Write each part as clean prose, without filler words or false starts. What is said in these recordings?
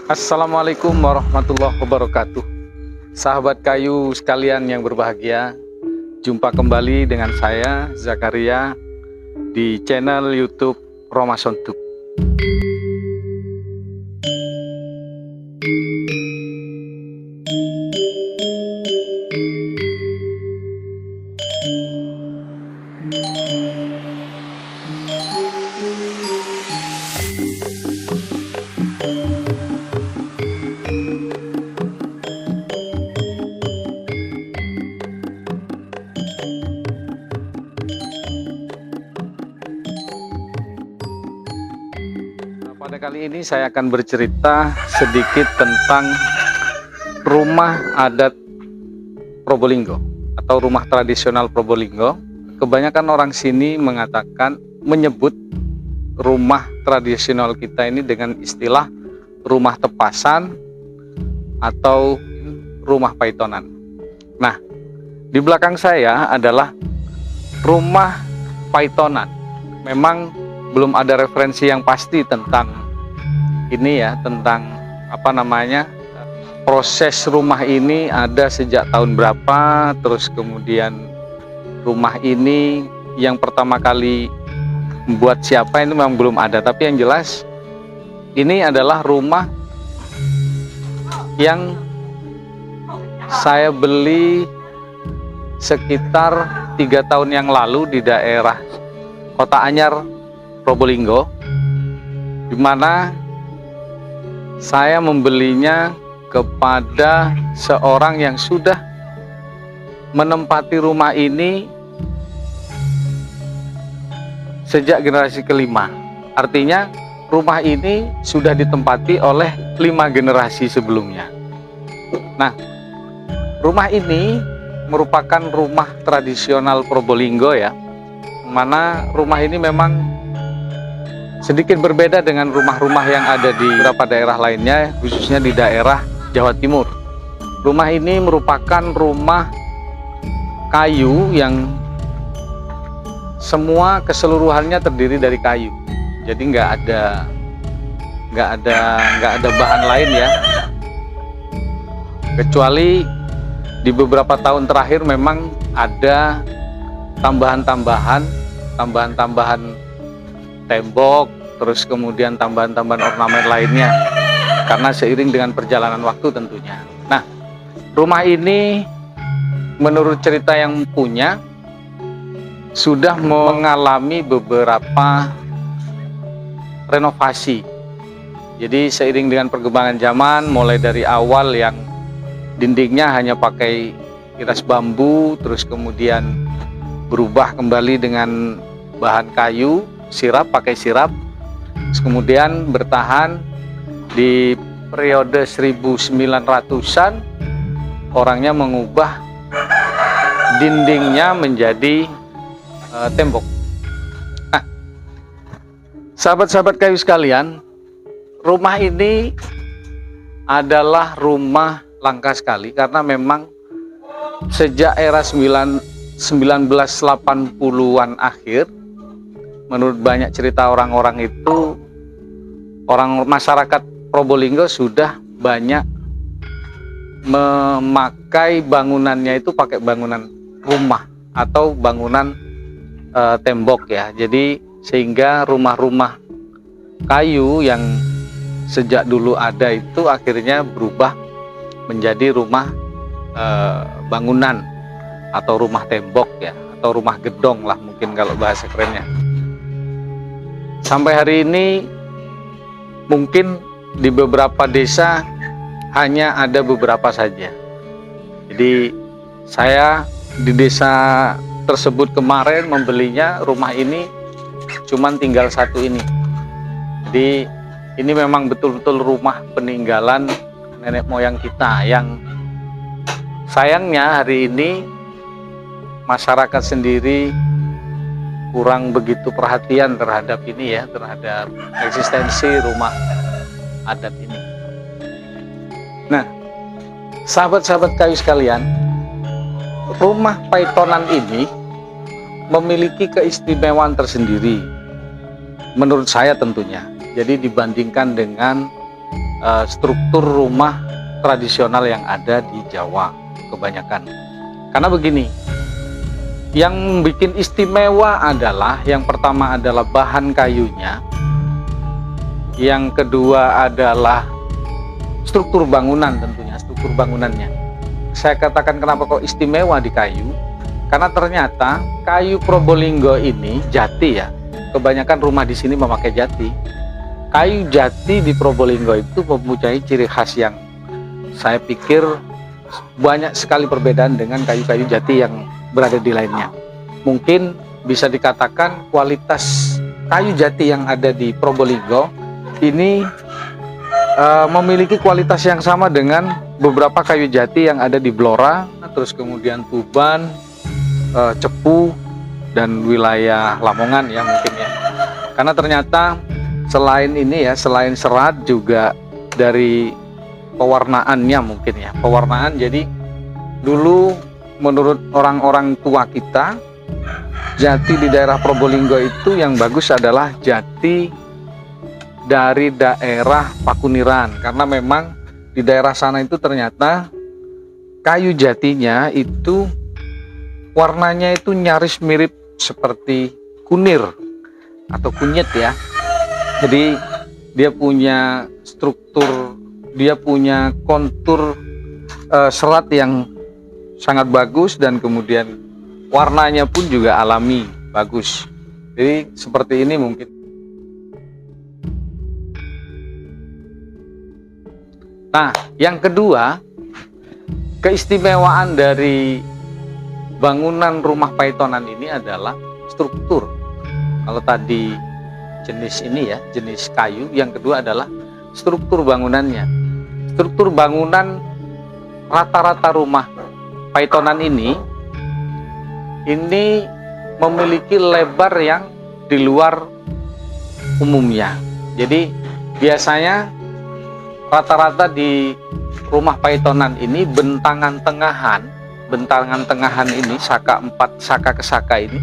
Assalamualaikum warahmatullahi wabarakatuh. Sahabat kayu sekalian yang berbahagia, jumpa kembali dengan saya Zakaria di channel YouTube Roma Sontuk. Pada kali ini saya akan bercerita sedikit tentang rumah adat Probolinggo atau rumah tradisional Probolinggo. Kebanyakan orang sini menyebut rumah tradisional kita ini dengan istilah rumah tepasan atau rumah paitonan. Nah, di belakang saya adalah rumah paitonan. Memang belum ada referensi yang pasti tentang ini ya, tentang proses rumah ini ada sejak tahun berapa, terus kemudian rumah ini yang pertama kali membuat siapa, ini memang belum ada. Tapi yang jelas ini adalah rumah yang saya beli sekitar 3 tahun yang lalu di daerah Kota Anyar, Probolinggo, di mana saya membelinya kepada seorang yang sudah menempati rumah ini sejak generasi kelima. Artinya rumah ini sudah ditempati oleh 5 generasi sebelumnya. Nah, rumah ini merupakan rumah tradisional Probolinggo ya, mana rumah ini memang sedikit berbeda dengan rumah-rumah yang ada di beberapa daerah lainnya, khususnya di daerah Jawa Timur. Rumah ini merupakan rumah kayu yang semua keseluruhannya terdiri dari kayu. Jadi nggak ada bahan lain ya. Kecuali di beberapa tahun terakhir memang ada tambahan-tambahan tembok, terus kemudian tambahan-tambahan ornamen lainnya, karena seiring dengan perjalanan waktu tentunya. Nah, rumah ini menurut cerita yang punya sudah mengalami beberapa renovasi. Jadi seiring dengan perkembangan zaman, mulai dari awal yang dindingnya hanya pakai iras bambu, terus kemudian berubah kembali dengan bahan kayu, pakai sirap, terus kemudian bertahan di periode 1900-an, orangnya mengubah dindingnya menjadi tembok. Nah, sahabat-sahabat kayu sekalian, rumah ini adalah rumah langka sekali karena memang sejak era 1980-an akhir, menurut banyak cerita orang-orang itu, masyarakat Probolinggo sudah banyak memakai bangunannya itu pakai bangunan rumah atau bangunan tembok ya. Jadi sehingga rumah-rumah kayu yang sejak dulu ada itu akhirnya berubah menjadi rumah bangunan atau rumah tembok ya, atau rumah gedong lah mungkin kalau bahasa kerennya. Sampai hari ini mungkin di beberapa desa hanya ada beberapa saja. Jadi saya di desa tersebut kemarin membelinya, rumah ini cuman tinggal 1 ini. Jadi ini memang betul-betul rumah peninggalan nenek moyang kita, yang sayangnya hari ini masyarakat sendiri kurang begitu perhatian terhadap ini ya, terhadap eksistensi rumah adat ini. Nah, sahabat-sahabat kayu sekalian, rumah paitonan ini memiliki keistimewaan tersendiri menurut saya tentunya. Jadi dibandingkan dengan struktur rumah tradisional yang ada di Jawa kebanyakan. Karena begini, yang bikin istimewa adalah yang pertama adalah bahan kayunya, yang kedua adalah struktur bangunan, tentunya struktur bangunannya. Saya katakan kenapa kok istimewa di kayu, karena ternyata kayu Probolinggo ini jati ya, kebanyakan rumah di sini memakai jati. Kayu jati di Probolinggo itu mempunyai ciri khas yang saya pikir banyak sekali perbedaan dengan kayu-kayu jati yang berada di lainnya. Mungkin bisa dikatakan kualitas kayu jati yang ada di Probolinggo ini memiliki kualitas yang sama dengan beberapa kayu jati yang ada di Blora, terus kemudian Tuban, Cepu, dan wilayah Lamongan ya mungkin ya. Karena ternyata selain ini ya, selain serat juga dari pewarnaannya mungkin ya, pewarnaan. Jadi dulu menurut orang-orang tua kita, jati di daerah Probolinggo itu yang bagus adalah jati dari daerah Pakuniran, karena memang di daerah sana itu ternyata kayu jatinya itu warnanya itu nyaris mirip seperti kunir atau kunyit ya. Jadi dia punya struktur, dia punya kontur serat yang sangat bagus, dan kemudian warnanya pun juga alami, bagus. Jadi seperti ini mungkin. Nah, yang kedua, keistimewaan dari bangunan rumah Paitonan ini adalah struktur. Kalau tadi jenis ini ya, jenis kayu, yang kedua adalah struktur bangunannya. Struktur bangunan rata-rata rumah Paitonan ini memiliki lebar yang di luar umumnya. Jadi biasanya rata-rata di rumah Paitonan ini bentangan tengahan ini, saka 4 saka ke saka ini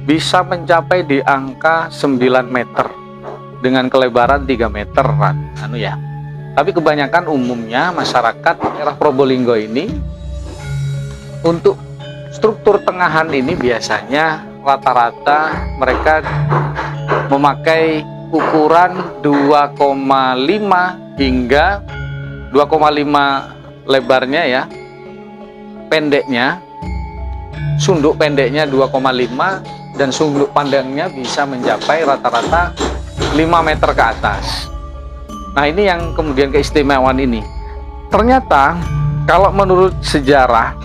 bisa mencapai di angka 9 meter dengan kelebaran 3 meter ya. Tapi kebanyakan umumnya masyarakat daerah Probolinggo ini untuk struktur tengahan ini biasanya rata-rata mereka memakai ukuran 2,5 hingga 2,5 lebarnya ya, pendeknya, sunduk pendeknya 2,5 dan sunduk pandangnya bisa mencapai rata-rata 5 meter ke atas. Nah, ini yang kemudian keistimewaan ini. Ternyata kalau menurut sejarah,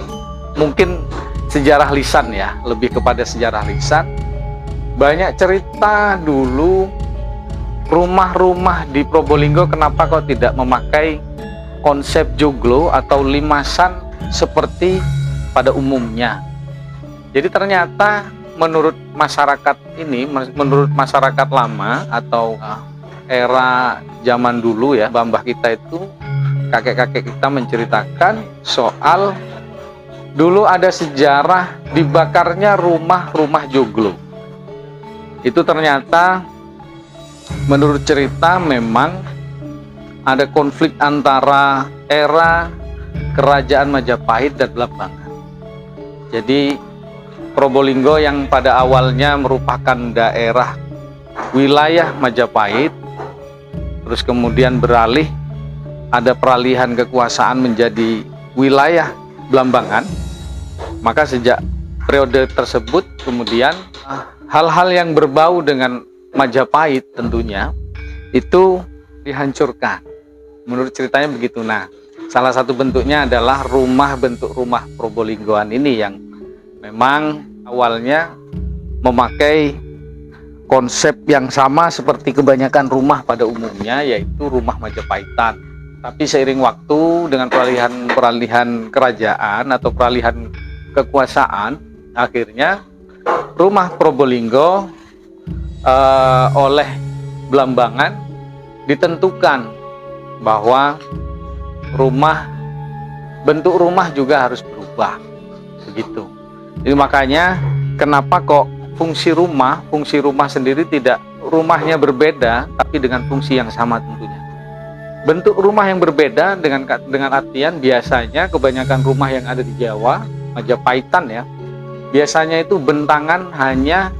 mungkin sejarah lisan ya, lebih kepada sejarah lisan, banyak cerita dulu rumah-rumah di Probolinggo kenapa kok tidak memakai konsep joglo atau limasan seperti pada umumnya. Jadi ternyata menurut masyarakat ini, menurut masyarakat lama atau era zaman dulu ya, mbah kita itu, kakek-kakek kita menceritakan soal dulu ada sejarah dibakarnya rumah-rumah joglo. Itu ternyata menurut cerita memang ada konflik antara era kerajaan Majapahit dan Blambangan. Jadi Probolinggo yang pada awalnya merupakan daerah wilayah Majapahit, terus kemudian beralih, ada peralihan kekuasaan menjadi wilayah Blambangan. Maka sejak periode tersebut kemudian hal-hal yang berbau dengan Majapahit tentunya itu dihancurkan. Menurut ceritanya begitu. Nah, salah satu bentuknya adalah bentuk rumah Probolinggoan ini yang memang awalnya memakai konsep yang sama seperti kebanyakan rumah pada umumnya, yaitu rumah Majapahitan. Tapi seiring waktu dengan peralihan kerajaan atau peralihan kekuasaan, akhirnya rumah Probolinggo oleh Blambangan ditentukan bahwa bentuk rumah juga harus berubah, begitu. Jadi makanya kenapa kok fungsi rumah sendiri tidak, rumahnya berbeda tapi dengan fungsi yang sama tentunya. Bentuk rumah yang berbeda dengan artian biasanya kebanyakan rumah yang ada di Jawa, Majapahitan ya, biasanya itu bentangan hanya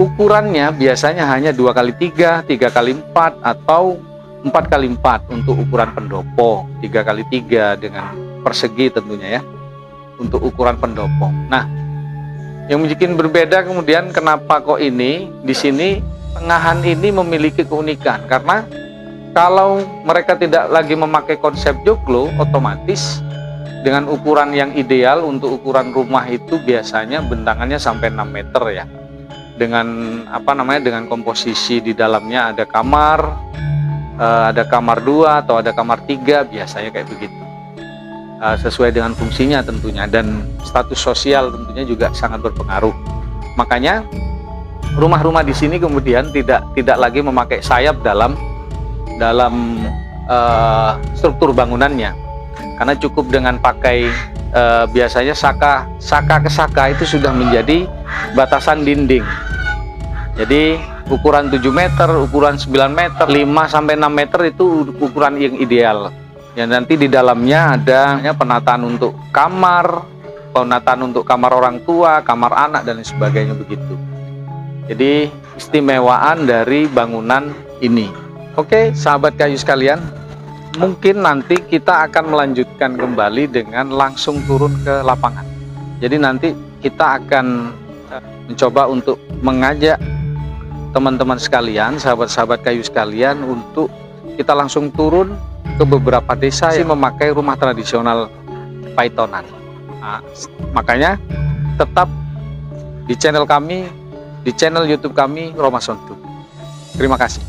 ukurannya biasanya hanya 2x3, 3x4 atau 4x4 untuk ukuran pendopo, 3x3 dengan persegi tentunya ya, untuk ukuran pendopo. Nah, yang bikin berbeda kemudian kenapa kok ini di sini tengahan ini memiliki keunikan, karena kalau mereka tidak lagi memakai konsep joglo, otomatis dengan ukuran yang ideal untuk ukuran rumah itu biasanya bentangannya sampai 6 meter ya. Dengan dengan komposisi di dalamnya ada kamar 2 atau ada kamar 3, biasanya kayak begitu. Sesuai dengan fungsinya tentunya, dan status sosial tentunya juga sangat berpengaruh. Makanya rumah-rumah di sini kemudian tidak lagi memakai sayap dalam struktur bangunannya, karena cukup dengan pakai biasanya saka ke saka itu sudah menjadi batasan dinding. Jadi ukuran 7 meter, ukuran 9 meter, 5-6 meter itu ukuran yang ideal. Ya, nanti di dalamnya ada penataan untuk kamar, penataan untuk kamar orang tua, kamar anak dan sebagainya begitu. Jadi istimewaan dari bangunan ini. Oke, sahabat kayu sekalian, mungkin nanti kita akan melanjutkan kembali dengan langsung turun ke lapangan. Jadi nanti kita akan mencoba untuk mengajak teman-teman sekalian, sahabat-sahabat kayu sekalian, untuk kita langsung turun ke beberapa desa yang memakai rumah tradisional Paitonan. Nah, makanya tetap di channel kami, di channel YouTube kami, Roma Sontu. Terima kasih.